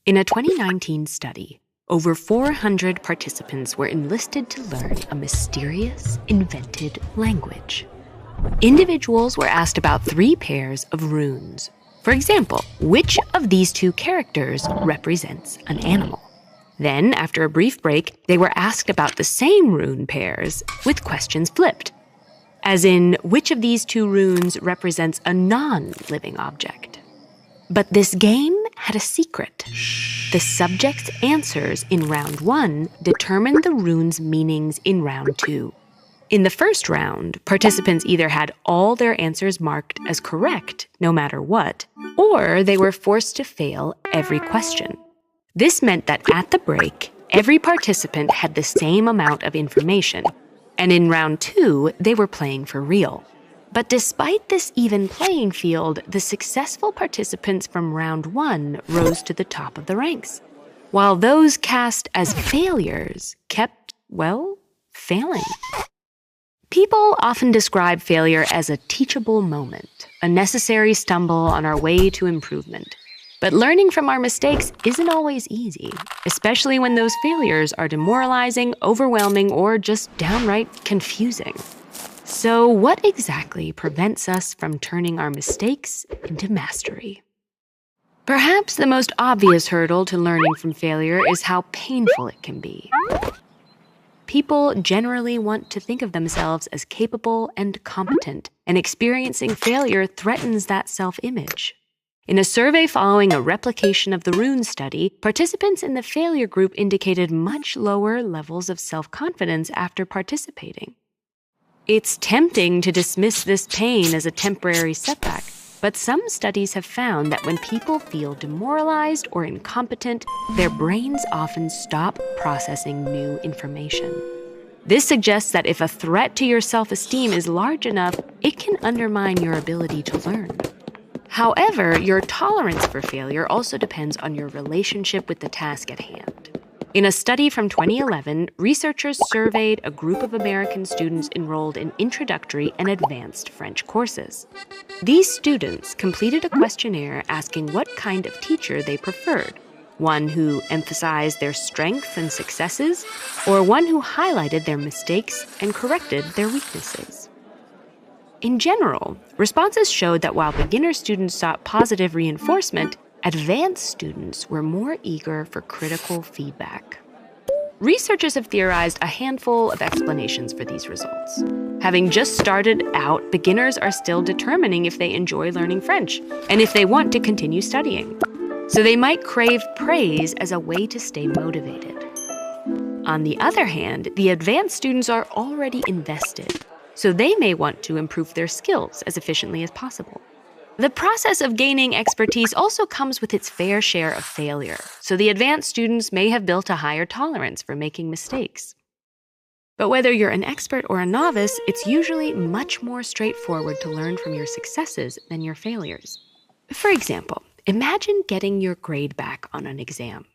In a 2019 study, over 400 participants were enlisted to learn a mysterious, invented language. Individuals were asked about 3 pairs of runes. For example, which of these 2 characters represents an animal? Then, after a brief break, they were asked about the same rune pairs with questions flipped. As in, which of these 2 runes represents a non-living object? But this game had a secret. The subject's answers in round 1 determined the rune's meanings in round 2. In the first round, participants either had all their answers marked as correct, no matter what, or they were forced to fail every question. This meant that at the break, every participant had the same amount of information, and in round 2, they were playing for real. But despite this even playing field, the successful participants from round 1 rose to the top of the ranks, while those cast as failures kept, failing. People often describe failure as a teachable moment, a necessary stumble on our way to improvement. But learning from our mistakes isn't always easy, especially when those failures are demoralizing, overwhelming, or just downright confusing. So what exactly prevents us from turning our mistakes into mastery? Perhaps the most obvious hurdle to learning from failure is how painful it can be. People generally want to think of themselves as capable and competent, and experiencing failure threatens that self-image. In a survey following a replication of the Rune study, participants in the failure group indicated much lower levels of self-confidence after participating. It's tempting to dismiss this pain as a temporary setback, but some studies have found that when people feel demoralized or incompetent, their brains often stop processing new information. This suggests that if a threat to your self-esteem is large enough, it can undermine your ability to learn. However, your tolerance for failure also depends on your relationship with the task at hand. In a study from 2011, researchers surveyed a group of American students enrolled in introductory and advanced French courses. These students completed a questionnaire asking what kind of teacher they preferred, one who emphasized their strengths and successes, or one who highlighted their mistakes and corrected their weaknesses. In general, responses showed that while beginner students sought positive reinforcement, advanced students were more eager for critical feedback. Researchers have theorized a handful of explanations for these results. Having just started out, beginners are still determining if they enjoy learning French and if they want to continue studying. So they might crave praise as a way to stay motivated. On the other hand, the advanced students are already invested, so they may want to improve their skills as efficiently as possible. The process of gaining expertise also comes with its fair share of failure, so the advanced students may have built a higher tolerance for making mistakes. But whether you're an expert or a novice, it's usually much more straightforward to learn from your successes than your failures. For example, imagine getting your grade back on an exam.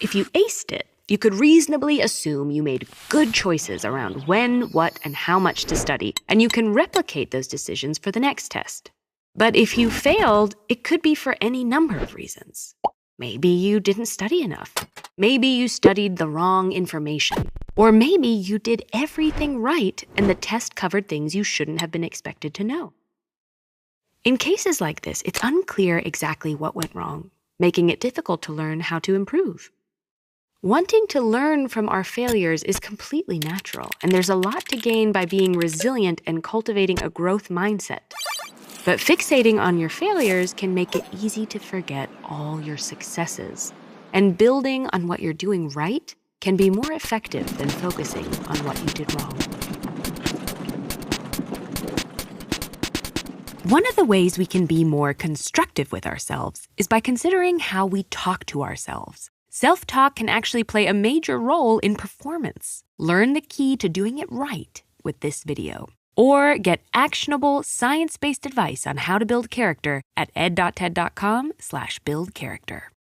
If you aced it, you could reasonably assume you made good choices around when, what, and how much to study, and you can replicate those decisions for the next test. But if you failed, it could be for any number of reasons. Maybe you didn't study enough. Maybe you studied the wrong information. Or maybe you did everything right and the test covered things you shouldn't have been expected to know. In cases like this, it's unclear exactly what went wrong, making it difficult to learn how to improve. Wanting to learn from our failures is completely natural, and there's a lot to gain by being resilient and cultivating a growth mindset. But fixating on your failures can make it easy to forget all your successes. And building on what you're doing right can be more effective than focusing on what you did wrong. One of the ways we can be more constructive with ourselves is by considering how we talk to ourselves. Self-talk can actually play a major role in performance. Learn the key to doing it right with this video. Or get actionable, science-based advice on how to build character at ed.ted.com/buildcharacter.